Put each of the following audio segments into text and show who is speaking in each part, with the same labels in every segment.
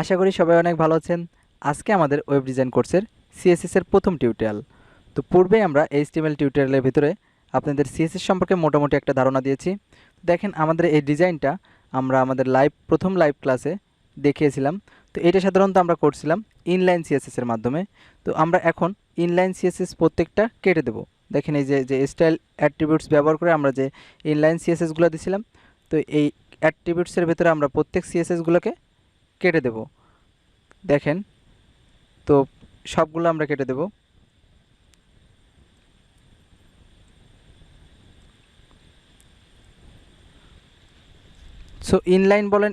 Speaker 1: আশা করি সবাই অনেক ভালো আছেন। আজকে আমাদের ওয়েব ডিজাইন কোর্সের সিএসএস এর প্রথম টিউটোরিয়াল। তো পূর্বে আমরা এইচটিএমএল টিউটোরিয়ালের ভিতরে আপনাদের সিএসএস সম্পর্কে মোটামুটি একটা ধারণা দিয়েছি। দেখেন আমাদের এই ডিজাইনটা আমরা আমাদের প্রথম লাইভ ক্লাসে দেখিয়েছিলাম। তো এটা সাধারণত আমরা করছিলাম ইনলাইন সিএসএস এর মাধ্যমে। তো আমরা এখন ইনলাইন সিএসএস প্রত্যেকটা কেটে দেব। দেখেন এই যে স্টাইল অ্যাট্রিবিউটস ব্যবহার করে আমরা যে ইনলাইন সিএসএসগুলো দিছিলাম, তো এই অ্যাট্রিবিউটসের ভিতরে আমরা প্রত্যেক সিএসএসগুলোকে কেটে দেব। দেখেন, তো সবগুলো আমরা কেটে দেব। সো ইনলাইন বলেন,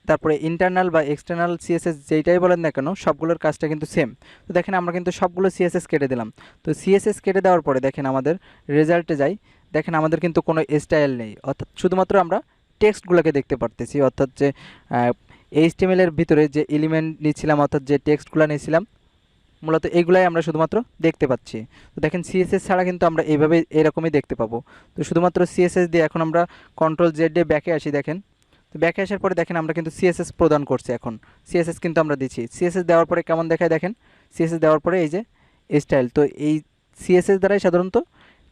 Speaker 1: তারপরে ইন্টারনাল বা এক্সটার্নাল সিএসএস যেইটাই বলেন না কেন, সবগুলোর কাজটা কিন্তু সেম। তো দেখেন আমরা কিন্তু সবগুলো সিএসএস কেটে দিলাম। তো সিএসএস কেটে দেওয়ার পরে দেখেন আমাদের রেজাল্টে যাই, দেখেন আমাদের কিন্তু কোনো স্টাইল নেই, অর্থাৎ শুধুমাত্র আমরা টেক্সটগুলোকে দেখতে পারতেছি। অর্থাৎ যে এইচটিএমএল এর ভিতরে যে এলিমেন্ট নিয়েছিলাম, অর্থাৎ যে টেক্সটগুলো নিয়েছিলাম, মূলত এইগুলাই আমরা শুধুমাত্র দেখতে পাচ্ছি। তো দেখেন সিএসএস ছাড়া কিন্তু আমরা এইভাবে এরকমই দেখতে পাবো। তো শুধুমাত্র সিএসএস দিয়ে এখন আমরা কন্ট্রোল জেড দিয়ে ব্যাকে আসি। দেখেন, তো ব্যাকে আসার পরে দেখেন আমরা কিন্তু সিএসএস প্রদান করছি। এখন সিএসএস কিন্তু আমরা দিচ্ছি। সিএসএস দেওয়ার পরে কেমন দেখায় দেখেন, সিএসএস দেওয়ার পরে এই যে স্টাইল, তো এই সিএসএস দ্বারাই সাধারণত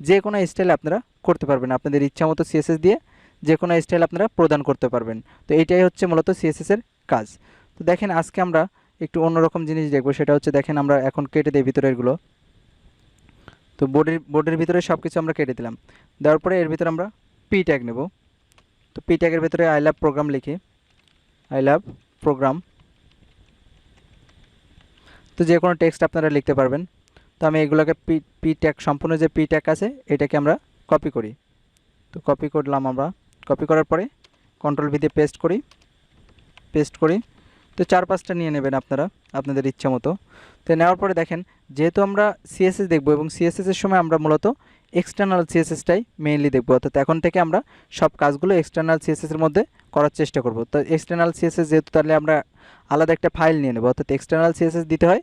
Speaker 1: যে কোনো স্টাইল আপনারা করতে পারবেন। আপনাদের ইচ্ছা মতো সিএসএস দিয়ে যে কোনো স্টাইল আপনারা প্রদান করতে পারবেন। তো এইটাই হচ্ছে মূলত সিএসএস এর কাজ। তো দেখেন আজকে আমরা একটু অন্যরকম জিনিস দেখবো, সেটা হচ্ছে দেখেন আমরা এখন কেটে দিই ভিতরেরগুলো। তো বোর্ডের ভিতরে সব কিছু আমরা কেটে দিলাম। দেওয়ার পরে এর ভিতরে আমরা পি ট্যাগ নেব। তো পি ট্যাগের ভিতরে আই লাভ প্রোগ্রাম লিখি, আই লাভ প্রোগ্রাম। তো যে কোনো টেক্সট আপনারা লিখতে পারবেন। তো আমি এগুলোকে পি ট্যাগ, সম্পূর্ণ যে পি ট্যাগ আছে এটাকে আমরা কপি করি। তো কপি করলাম আমরা। কপি করার পরে কন্ট্রোল ভি দিয়ে পেস্ট করি। তো 4-5টা নিয়ে নেবেন আপনারা আপনাদের ইচ্ছা মতো। তো নেওয়ার পরে দেখেন, যেহেতু আমরা সিএসএস দেখব এবং সিএসএস এর সময় আমরা মূলত এক্সটার্নাল সিএসএসটাই মেইনলি দেখব, অর্থাৎ এখন থেকে আমরা সব কাজগুলো এক্সটার্নাল সিএসএস এর মধ্যে করার চেষ্টা করব। তো এক্সটার্নাল সিএসএস যেহেতু, তাহলে আমরা আলাদা একটা ফাইল নিয়ে নেব, অর্থাৎ এক্সটার্নাল সিএসএস দিতে হয়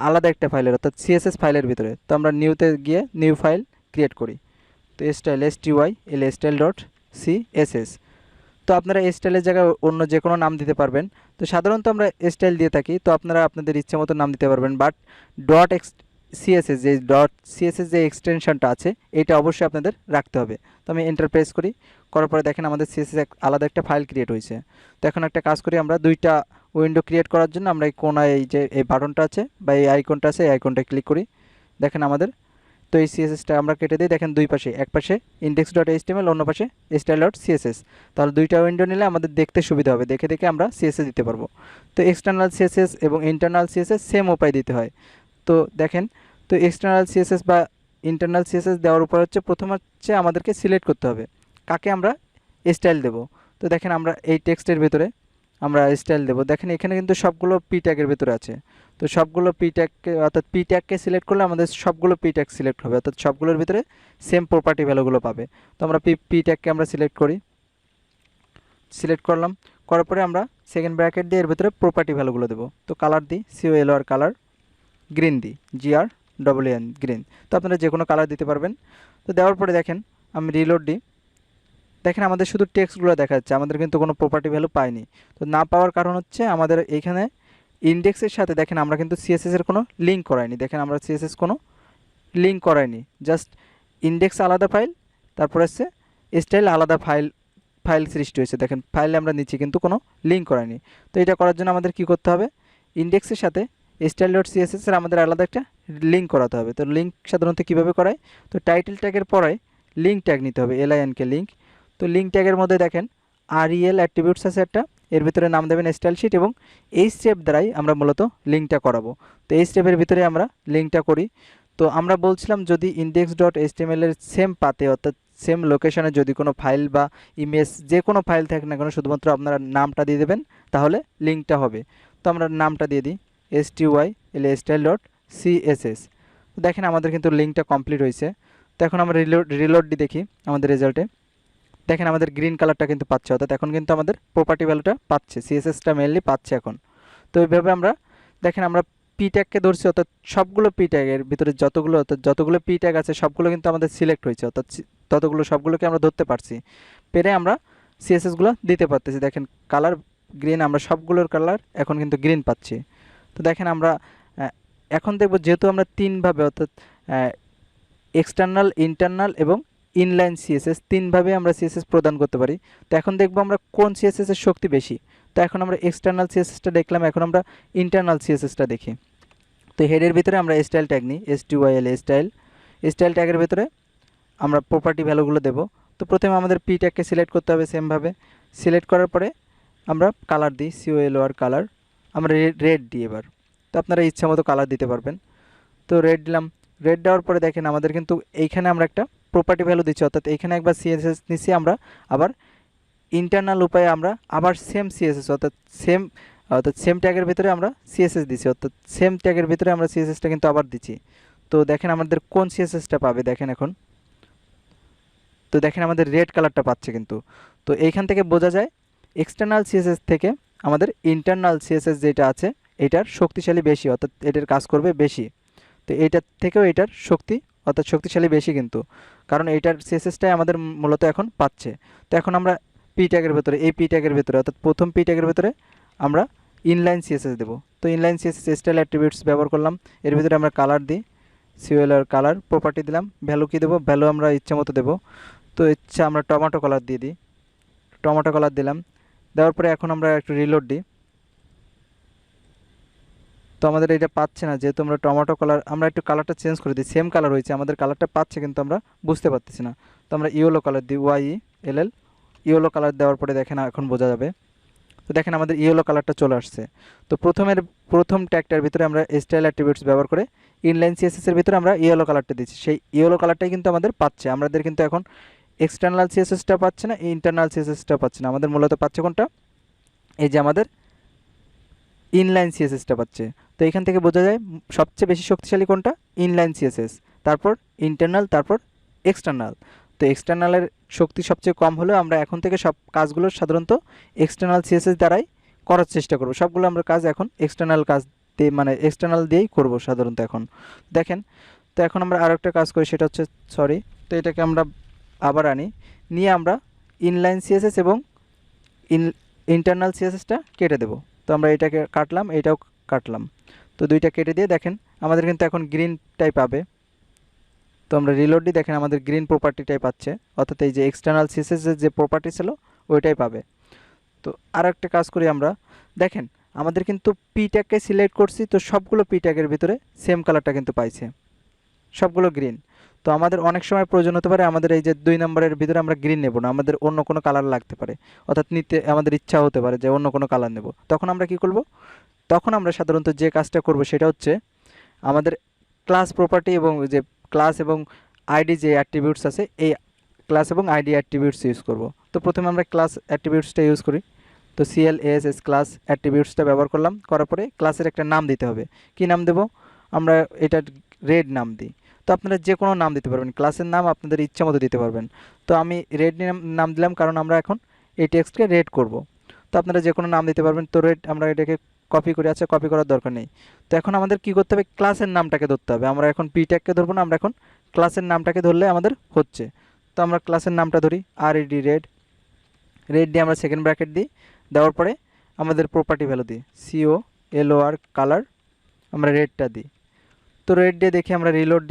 Speaker 1: আলাদা একটা ফাইলের, অর্থাৎ সিএসএস ফাইলের ভিতরে। তো আমরা নিউতে গিয়ে নিউ ফাইল ক্রিয়েট করি। তো স্টাইল স্টাইল ডট সিএসএস। তো আপনারা স্টাইলের জায়গায় অন্য যে কোনো নাম দিতে পারবেন। তো সাধারণত আমরা স্টাইল দিয়ে থাকি, তো আপনারা আপনাদের ইচ্ছে মতো নাম দিতে পারবেন। বাট সিএসএস যে এক্সটেনশনটা আছে এটা অবশ্যই আপনাদের রাখতে হবে। তো আমি এন্টার প্রেস করার পরে দেখেন আমাদের সিএসএস আলাদা একটা ফাইল ক্রিয়েট হয়েছে। তো এখন একটা কাজ করি, আমরা দুইটা উইন্ডো ক্রিয়েট করার জন্য আমরা এই কোনায় এই যে এই বাটনটা আছে বা এই আইকনটা আছে, এই আইকনটা ক্লিক করি। দেখেন আমাদের, তো এই সিএসএসটা আমরা কেটে দিই। দেখেন দুই পাশে, এক পাশে index.html, অন্য পাশে style.css। তাহলে দুইটা উইন্ডো নিলে আমাদের দেখতে সুবিধা হবে, দেখে দেখে আমরা সিএসএস দিতে পারবো। তো এক্সটার্নাল সিএসএস এবং ইন্টারনাল সিএসএস সেম উপায় দিতে হয়। তো দেখেন, তো এক্সটার্নাল সিএসএস বা ইন্টারনাল সিএসএস দেওয়ার উপর হচ্ছে প্রথম হচ্ছে আমাদেরকে সিলেক্ট করতে হবে কাকে আমরা স্টাইল দেব। তো দেখেন আমরা এই টেক্সটের ভিতরে আমরা স্টাইল দেব। দেখেন এখানে কিন্তু সবগুলো পি ট্যাগের ভিতরে আছে। তো সবগুলো পি ট্যাগকে, অর্থাৎ পি ট্যাগকে সিলেক্ট করলে আমাদের সবগুলো পি ট্যাগ সিলেক্ট হবে, অর্থাৎ সবগুলোর ভিতরে সেম প্রপার্টি ভ্যালুগুলো পাবে। তো আমরা পি ট্যাগকে আমরা সিলেক্ট করলাম। করার পরে আমরা সেকেন্ড ব্র্যাকেট দিয়ে এর ভিতরে প্রপার্টি ভ্যালুগুলো দেবো। তো কালার দিই COLR কালার, গ্রিন দিই GREEN গ্রিন। তো আপনারা যে কোনো কালার দিতে পারবেন। তো দেওয়ার পরে দেখেন আমি রিলোড দিই। দেখেন আমাদের শুধু টেক্সটগুলো দেখা যাচ্ছে, আমাদের কিন্তু কোনো প্রপার্টি ভ্যালু পাইনি। তো না পাওয়ার কারণ হচ্ছে আমাদের এইখানে ইন্ডেক্সের সাথে দেখেন আমরা কিন্তু সিএসএস এর কোনো লিঙ্ক করাইনি। দেখেন আমরা সিএসএস কোনো লিঙ্ক করাইনি, জাস্ট ইন্ডেক্স আলাদা ফাইল, তারপর হচ্ছে স্টাইল আলাদা ফাইল সৃষ্টি হয়েছে। দেখেন ফাইলে আমরা নিচ্ছি কিন্তু কোনো লিঙ্ক করাইনি। তো এটা করার জন্য আমাদের কি করতে হবে, ইন্ডেক্সের সাথে style.css এর আমাদের আলাদা একটা লিঙ্ক করাতে হবে। তো লিঙ্ক সাধারণত কীভাবে করায়, তো টাইটেল ট্যাগের পরে লিঙ্ক ট্যাগ নিতে হবে, LINK লিঙ্ক। তো লিঙ্ক ট্যাগের মধ্যে দেখেন REL অ্যাট্রিবিউটস আছে একটা, এর ভিতরে নাম দেবেন স্টাইল শিট, এবং এই স্টেপ দ্বারাই আমরা মূলত লিঙ্কটা করাবো। তো এই স্টেপের ভিতরে আমরা লিঙ্কটা করি। তো আমরা বলছিলাম যদি index.html এর সেম পাতে, অর্থাৎ সেম লোকেশনে যদি কোনো ফাইল বা ইমেজ যে কোনো ফাইল থাকে না কেন, শুধুমাত্র আপনারা নামটা দিয়ে দেবেন তাহলে লিঙ্কটা হবে। তো আমরা নামটা দিয়ে দিই style.css। তো দেখেন আমাদের কিন্তু লিঙ্কটা কমপ্লিট হয়েছে। তো এখন আমরা রিলোডটি দেখি আমাদের রেজাল্টে। দেখেন আমাদের গ্রিন কালারটা কিন্তু পাচ্ছে, অর্থাৎ এখন কিন্তু আমাদের প্রপার্টি ভ্যালুটা পাচ্ছে, সিএসএসটা মেনলি পাচ্ছে এখন। তো এইভাবে আমরা দেখেন আমরা পি ট্যাগকে ধরছি, অর্থাৎ সবগুলো পি ট্যাগের ভিতরে যতগুলো পি ট্যাগ আছে সবগুলো কিন্তু আমাদের সিলেক্ট হয়েছে, অর্থাৎ সবগুলোকে আমরা ধরতে পারছি, পেরে আমরা সিএসএসগুলো দিতে পারতেছি। দেখেন কালার গ্রিন আমরা সবগুলোর কালার এখন কিন্তু গ্রিন পাচ্ছি। তো দেখেন আমরা এখন দেখব যেহেতু আমরা তিনভাবে অর্থাৎ এক্সটার্নাল, ইন্টারনাল এবং ইনলাইন সিএসএস তিনভাবে আমরা সিএসএস প্রদান করতে পারি। তো এখন দেখব আমরা কোন সিএসএস এর শক্তি বেশি। তো এখন আমরা এক্সটার্নাল সিএসএসটা দেখলাম, এখন আমরা ইন্টারনাল সিএসএসটা দেখি। তো হেডের ভিতরে আমরা স্টাইল ট্যাগ নিই, STYL স্টাইল ট্যাগের ভিতরে আমরা প্রপার্টি ভ্যালুগুলো দেব। তো প্রথমে আমাদের পি ট্যাগকে সিলেক্ট করতে হবে সেমভাবে। সিলেক্ট করার পরে আমরা কালার দিই, COLOR কালার, আমরা রেড দিই এবার। তো আপনারা ইচ্ছা মতো কালার দিতে পারবেন। তো রেড দিলাম। রেড দেওয়ার পরে দেখেন আমাদের কিন্তু এইখানে আমরা একটা প্রপার্টি ভ্যালু দিচ্ছি, অর্থাৎ এইখানে একবার সিএসএস নিচ্ছি আমরা, আবার ইন্টারনাল উপায়ে আমরা আবার সেম সিএসএস অর্থাৎ সেম ট্যাগের ভিতরে আমরা সিএসএস দিচ্ছি, অর্থাৎ সেম ট্যাগের ভিতরে আমরা সিএসএসটা কিন্তু আবার দিচ্ছি। তো দেখেন আমাদের কোন সিএসএসটা পাবে দেখেন এখন। তো দেখেন আমাদের রেড কালারটা পাচ্ছে কিন্তু। তো এইখান থেকে বোঝা যায় এক্সটার্নাল সিএসএস থেকে আমাদের ইন্টারনাল সিএসএস যেটা আছে এটার শক্তিশালী বেশি, অর্থাৎ এটার কাজ করবে বেশি। তো এইটার থেকেও এটার শক্তি অর্থাৎ শক্তিশালী বেশি কিন্তু, কারণ এইটার সিএসএসটাই আমাদের মূলত এখন পাচ্ছে। তো এখন আমরা পি ট্যাগের ভেতরে, এই পি ট্যাগের ভেতরে অর্থাৎ প্রথম পি ট্যাগের ভেতরে আমরা ইনলাইন সিএসএস দেবো। তো ইনলাইন সিএসএস স্টাইল অ্যাট্রিবিউটস ব্যবহার করলাম, এর ভিতরে আমরা কালার দিই, COLOR কালার প্রপার্টি দিলাম। ভ্যালু কী দেবো, ভ্যালু আমরা ইচ্ছা মতো দেবো। তো ইচ্ছা আমরা টমেটো কালার দিয়ে দিই, টমেটো কালার দিলাম। দেওয়ার পরে এখন আমরা একটু রিলোড দিই। তো আমাদের এটা পাচ্ছে না, যেহেতু আমরা টমেটো কালার, আমরা একটু কালারটা চেঞ্জ করে দিই, সেম কালার হয়েছে, আমাদের কালারটা পাচ্ছে কিন্তু আমরা বুঝতে পারতেছি না। তো আমরা ইয়েলো কালার দিই, YELL ইয়েলো কালার দেওয়ার পরে দেখেন এখন বোঝা যাবে। তো দেখেন আমাদের ইয়েলো কালারটা চলে আসছে। তো প্রথম ট্যাগটার ভিতরে আমরা স্টাইল অ্যাট্রিবিউটস ব্যবহার করে ইনলাইন সিএসএস এর ভিতরে আমরা ইয়েলো কালারটা দিচ্ছি, সেই ইয়েলো কালারটাই কিন্তু আমাদের পাচ্ছে। আমাদের কিন্তু এখন এক্সটার্নাল সিএসএসটা পাচ্ছে না, ইন্টারনাল সিএসএসটা পাচ্ছে না, আমাদের মূলত পাচ্ছে কোনটা, এই যে আমাদের ইনলাইন সিএসএসটা পাচ্ছে। তো এখান থেকে বোঝা যায় সবচেয়ে বেশি শক্তিশালী কোনটা, ইনলাইন সিএসএস, তারপর ইন্টারনাল, তারপর এক্সটার্নাল। তো এক্সটার্নালের শক্তি সবচেয়ে কম হলেও আমরা এখন থেকে সব কাজগুলো সাধারণত এক্সটার্নাল সিএসএস দ্বারাই করার চেষ্টা করব। সবগুলো আমরা কাজ এখন এক্সটার্নাল কাজ দিয়ে মানে এক্সটার্নাল দিয়েই করব সাধারণত এখন। দেখেন তো এখন আমরা আরও একটা কাজ করি, সেটা হচ্ছে তো এটাকে আমরা আবার আনি, নিয়ে আমরা ইনলাইন সিএসএস এবং ইন্টারনাল সিএসএসটা কেটে দেব। তো আমরা এটাকে কাটলাম, এটাও কাটলাম। তো দুইটা কেটে দিয়ে দেখেন আমাদের কিন্তু এখন গ্রিন টাইপ পাবে। তো আমরা রিলোড দিই, দেখেন আমাদের গ্রিন প্রপার্টিটাই পাচ্ছে, অর্থাৎ এই যে এক্সটার্নাল সিএসএসের যে প্রপার্টি ছিল ওইটাই পাবে। তো আর একটা কাজ করি আমরা, দেখেন আমাদের কিন্তু পি ট্যাগকে সিলেক্ট করছি, তো সবগুলো পি ট্যাগের ভিতরে সেম কালারটা কিন্তু পাইছে, সবগুলো গ্রিন। তো আমাদের অনেক সময় প্রয়োজন হতে পারে আমাদের এই যে 2 নম্বরের ভিতরে আমরা গ্রিন নেব না, আমাদের অন্য কোনো কালার লাগতে পারে, অর্থাৎ নিতে আমাদের ইচ্ছা হতে পারে যে অন্য কোনো কালার নেব। তখন আমরা কি করব, তখন আমরা সাধারণত যে কাজটা করব সেটা হচ্ছে আমাদের ক্লাস প্রপার্টি এবং যে ক্লাস এবং আইডি যে অ্যাট্রিবিউটস আছে এই ক্লাস এবং আইডি অ্যাট্রিবিউটস ইউজ করব। তো প্রথমে আমরা ক্লাস অ্যাট্রিবিউটসটা ইউজ করি। তো CLASS ক্লাস অ্যাট্রিবিউটসটা ব্যবহার করলাম, করার পরে ক্লাসের একটা নাম দিতে হবে। কি নাম দেব, আমরা এটা রেড নাম দিই। তো আপনারা যে কোনো নাম দিতে পারবেন, ক্লাসের নাম আপনাদের ইচ্ছা মতো দিতে পারবেন। তো আমি রেড নাম দিলাম, কারণ আমরা এখন এই টেক্সটকে রেড করব। তো আপনারা যে কোনো নাম দিতে পারবেন। তো রেড আমরা এটাকে কপি করে, আচ্ছা কপি করার দরকার নেই। তো এখন আমাদের কি করতে হবে, ক্লাসের নামটাকে ধরতে হবে। আমরা এখন পি ট্যাগকে ধরবো না, আমরা এখন ক্লাসের নামটাকে ধরলে আমাদের হচ্ছে। তো আমরা ক্লাসের নামটা ধরি RED রেড দিয়ে আমরা সেকেন্ড ব্র্যাকেট দিই, দেওয়ার পরে আমাদের প্রপার্টি ভ্যালু দিই COLOR কালার, আমরা রেডটা দিই। তো রেড দিয়ে দেখি আমরা রিলোড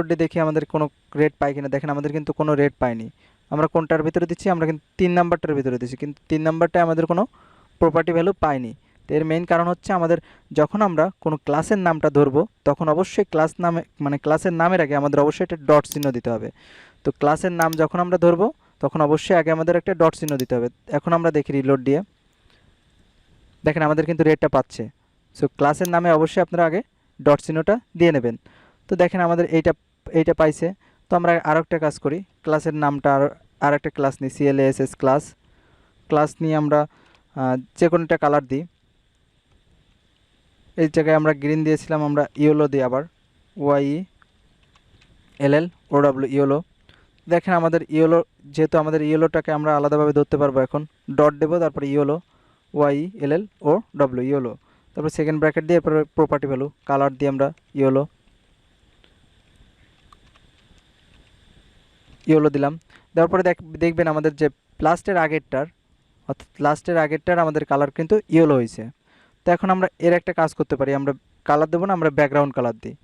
Speaker 1: দিয়ে দেখি আমাদের কোনো রেড পাই কিনা। দেখেন আমাদের কিন্তু কোনো রেড পাইনি। আমরা কোনটার ভিতরে দিচ্ছি, আমরা কিন্তু 3 নাম্বারটার ভিতরে দিচ্ছি, কিন্তু 3 নাম্বারটায় আমাদের কোনো প্রপার্টি ভ্যালু পাইনি। তো এর মেইন কারণ হচ্ছে আমাদের যখন আমরা কোনো ক্লাসের নামটা ধরবো তখন অবশ্যই ক্লাস নামে মানে ক্লাসের নামের আগে আমাদের অবশ্যই একটা ডট চিহ্ন দিতে হবে। তো ক্লাসের নাম যখন আমরা ধরবো তখন অবশ্যই আগে আমাদের একটা ডট চিহ্ন দিতে হবে। এখন আমরা দেখি রিলোড দিয়ে, দেখেন আমাদের কিন্তু রেডটা পাচ্ছে। সো ক্লাসের নামে অবশ্যই আপনারা আগে ডট চিহ্নটা দিয়ে নেবেন। তো দেখেন আমাদের এইটা পাইছে। তো আমরা আরও একটা কাজ করি, ক্লাসের নামটা আর একটা ক্লাস নিই, CLASS ক্লাস নিয়ে আমরা যে কোনো একটা কালার দিই। এই জায়গায় আমরা গ্রিন দিয়েছিলাম, আমরা ইয়েলো দিই আবার, YELLOW ইয়েলো। দেখেন আমাদের ইয়েলো, যেহেতু আমাদের ইয়েলোটাকে আমরা আলাদাভাবে ধরতে পারবো, এখন ডট দেবো, তারপরে ইয়েলো YELLOW ইয়েলো, তারপর সেকেন্ড ব্র্যাকেট দিয়ে এরপরে প্রপার্টি ভ্যালু কালার দিয়ে আমরা ইয়েলো দিলাম। দেওয়ার পরে দেখবেন আমাদের যে লাস্টের আগেরটার অর্থাৎ লাস্টের আগেরটার আমাদের কালার কিন্তু ইয়েলো হয়েছে। তো এখন আমরা এর একটা কাজ করতে পারি, আমরা কালার দেবো না, আমরা ব্যাকগ্রাউন্ড কালার দিই।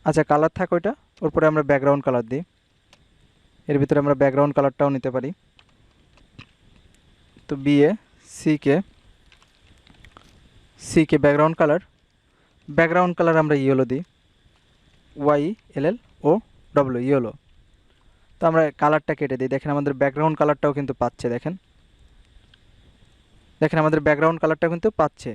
Speaker 1: আচ্ছা কালার থাক ওইটা, ওর পরে আমরা ব্যাকগ্রাউন্ড কালার দিই। এর ভিতরে আমরা ব্যাকগ্রাউন্ড কালারটাও নিতে পারি। তো সিকে ব্যাকগ্রাউন্ড কালার আমরা ইয়েলো দিই, YLLO ইয়েলো। তো আমরা কালারটা কেটে দিই। দেখেন আমাদের ব্যাকগ্রাউন্ড কালারটাও কিন্তু পাচ্ছে, দেখেন আমাদের ব্যাকগ্রাউন্ড কালারটা কিন্তু পাচ্ছে।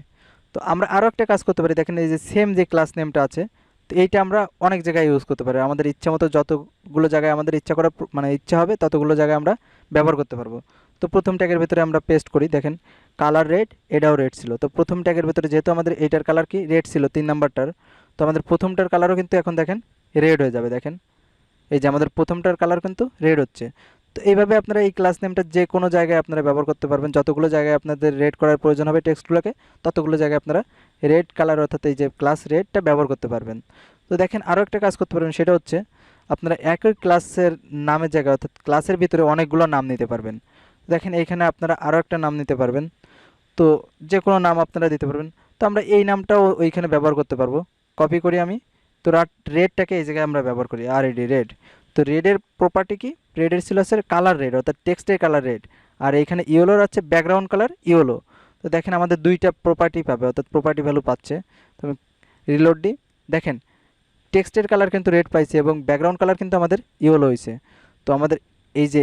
Speaker 1: তো আমরা আরও একটা কাজ করতে পারি, দেখেন এই যে সেম যে ক্লাস নেমটা আছে, তো এইটা আমরা অনেক জায়গায় ইউজ করতে পারি। আমাদের ইচ্ছা মতো যতগুলো জায়গায় আমাদের ইচ্ছা হবে ততগুলো জায়গায় আমরা ব্যবহার করতে পারবো। তো প্রথম ট্যাগের ভিতরে আমরা পেস্ট করি, দেখেন কালার রেড, এটাও রেড ছিল। তো প্রথম ট্যাগের ভিতরে যেহেতু আমাদের এইটার কালার কি রেড ছিল 3 নাম্বারটার, তো আমাদের প্রথমটার কালারও কিন্তু এখন দেখেন রেড হয়ে যাবে। দেখেন এই যে আমাদের প্রথমটার কালার কিন্তু রেড হচ্ছে। তো এইভাবে আপনারা এই ক্লাস নেমটা যে কোনো জায়গায় আপনারা ব্যবহার করতে পারবেন। যতগুলো জায়গায় আপনাদের রেড করার প্রয়োজন হবে টেক্সটগুলোকে, ততগুলো জায়গায় আপনারা রেড কালার অর্থাৎ এই যে ক্লাস রেডটা ব্যবহার করতে পারবেন। তো দেখেন আরও একটা কাজ করতে পারবেন, সেটা হচ্ছে আপনারা একই ক্লাসের নামের জায়গায় অর্থাৎ ক্লাসের ভিতরে অনেকগুলো নাম নিতে পারবেন। দেখেন এইখানে আপনারা আরও একটা নাম নিতে পারবেন। তো যে কোনো নাম আপনারা দিতে পারবেন। তো আমরা এই নামটাও ওইখানে ব্যবহার করতে পারবো। কপি করি আমি। তো রেডটাকে এই জায়গায় আমরা ব্যবহার করি, রেড। তো রেডের প্রপার্টি কি, রেডের ছিল হচ্ছে কালার রেড অর্থাৎ টেক্সটের কালার রেড, আর এইখানে ইয়েলোর আছে ব্যাকগ্রাউন্ড কালার ইয়েলো। তো দেখেন আমাদের দুইটা প্রপার্টি পাবে অর্থাৎ প্রপার্টি ভ্যালু পাচ্ছে। তো আমি রিলোড দিই, দেখেন টেক্সটের কালার কিন্তু রেড পাইছে এবং ব্যাকগ্রাউন্ড কালার কিন্তু আমাদের ইয়েলো হয়েছে। তো আমাদের এই যে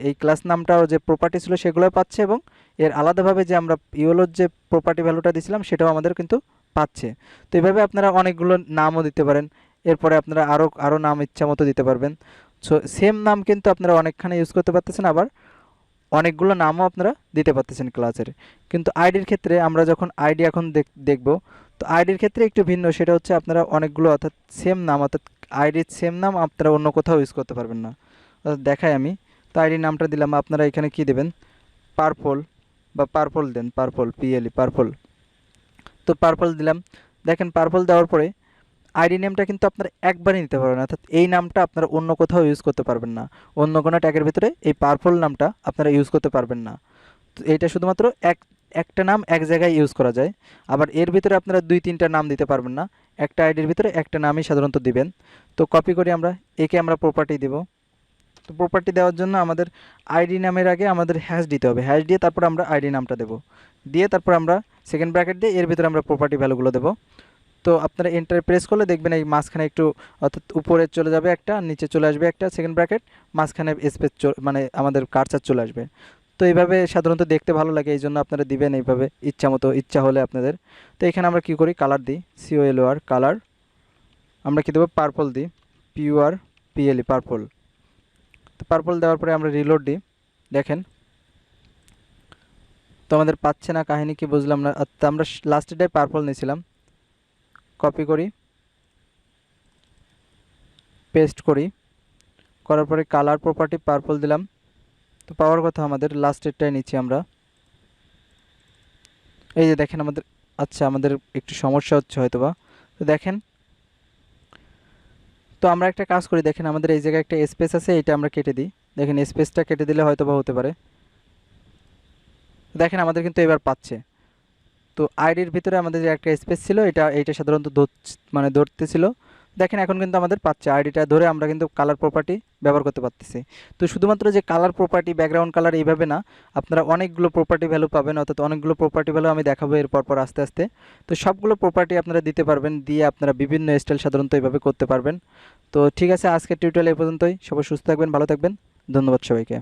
Speaker 1: এই ক্লাস নামটাও যে প্রপার্টি ছিল সেগুলো পাচ্ছে এবং এর আলাদাভাবে যে আমরা ইয়েলোর যে প্রপার্টি ভ্যালুটা দিয়েছিলাম সেটাও আমাদের কিন্তু পাচ্ছে। তো এইভাবে আপনারা অনেকগুলো নামও দিতে পারেন। এরপরে আপনারা আরও নাম ইচ্ছা মতো দিতে পারবেন। সো সেম নাম কিন্তু আপনারা অনেকখানে ইউজ করতে পারতেছেন, আবার অনেকগুলো নামও আপনারা দিতে পারতেছেন ক্লাসের। কিন্তু আইডির ক্ষেত্রে আমরা যখন আইডি এখন দেখব, তো আইডির ক্ষেত্রে একটু ভিন্ন, সেটা হচ্ছে আপনারা অনেকগুলো অর্থাৎ সেম নাম অর্থাৎ আইডির সেম নাম আপনারা অন্য কোথাও ইউজ করতে পারবেন না। অর্থাৎ দেখাই আমি। তো আইডির নামটা দিলাম, আপনারা এখানে কি দেবেন, পার্পল দেন, পার্পল। তো পার্পল দিলাম। দেখেন পার্পল দেওয়ার পরে আইডি নেমটা কিন্তু আপনারা একবারই নিতে পারবেন, অর্থাৎ এই নামটা আপনারা অন্য কোথাও ইউজ করতে পারবেন না। অন্য কোনো ট্যাগের ভিতরে এই পার্পল নামটা আপনারা ইউজ করতে পারবেন না। তো এইটা শুধুমাত্র একটা নাম এক জায়গায় ইউজ করা যায়। আবার এর ভিতরে আপনারা 2-3টা নাম দিতে পারবেন না, একটা আইডির ভিতরে একটা নামই সাধারণত দিবেন। তো কপি করে আমরা একে আমরা প্রপার্টি দেব। তো প্রপার্টি দেওয়ার জন্য আমাদের আইডি নামের আগে আমাদের হ্যাশ দিতে হবে, হ্যাশ দিয়ে তারপর আমরা আইডি নামটা দেব, দিয়ে তারপর আমরা সেকেন্ড ব্র্যাকেট দিয়ে এর ভিতরে আমরা প্রপার্টি ভ্যালুগুলো দেব। তো আপনারা এন্টার প্রেস করলে দেখবেন এই মাঝখানে একটু অর্থাৎ উপরে চলে যাবে একটা, নিচে চলে আসবে একটা সেকেন্ড ব্র্যাকেট, মাঝখানে স্পেস মানে আমাদের কার্সার চলে আসবে। তো এইভাবে সাধারণত দেখতে ভালো লাগে, এই জন্য আপনারা দিবেন এইভাবে ইচ্ছা হলে আপনাদের। তো এখানে আমরা কি করি, কালার দিই, COLOR কালার, আমরা কি দেবো, পার্পল দিই, PURPLE পার্পল। তো পার্পল দেওয়ার পরে আমরা রিলোড দিই, দেখেন তো আমাদের পাচ্ছে না, কাহিনী কি বুঝলাম না। তো আমরা লাস্টেরটাই পার্পল নিয়েছিলাম। কপি করি, পেস্ট করি, করার পরে কালার প্রপার্টি পার্পল দিলাম। তো পাওয়ার কথা আমাদের লাস্টেরটাই নিচ্ছি আমরা। এই যে দেখেন আমাদের, আচ্ছা আমাদের একটু সমস্যা হচ্ছে হয়তোবা। তো দেখেন, তো আমরা একটা কাজ করি, দেখেন আমাদের এই জায়গায় একটা স্পেস আছে, এটা আমরা কেটে দিই। দেখেন স্পেসটা কেটে দিলে হয়তোবা হতে পারে। দেখেন আমাদের কিন্তু এবার পাচ্ছে। তো আইডির ভিতরে আমাদের যে একটা স্পেস ছিল এইটা সাধারণত ধরতেছিল। দেখেন এখন কিন্তু আমাদের পাচ্ছে, আইডিটা ধরে আমরা কিন্তু কালার প্রপার্টি ব্যবহার করতে পারতেছি। তো শুধুমাত্র যে কালার প্রপার্টি ব্যাকগ্রাউন্ড কালার এইভাবে না, আপনারা অনেকগুলো প্রপার্টি ভ্যালু পাবেন, অর্থাৎ অনেকগুলো প্রপার্টি ভ্যালু আমি দেখাবো এর পর আস্তে আস্তে। তো সবগুলো প্রপার্টি আপনারা দিতে পারবেন, দিয়ে আপনারা বিভিন্ন স্টাইল সাধারণত এইভাবে করতে পারবেন। তো ঠিক আছে, আজকের টিউটোরিয়াল এই পর্যন্তই। সবাই সুস্থ থাকবেন, ভালো থাকবেন, ধন্যবাদ সবাইকে।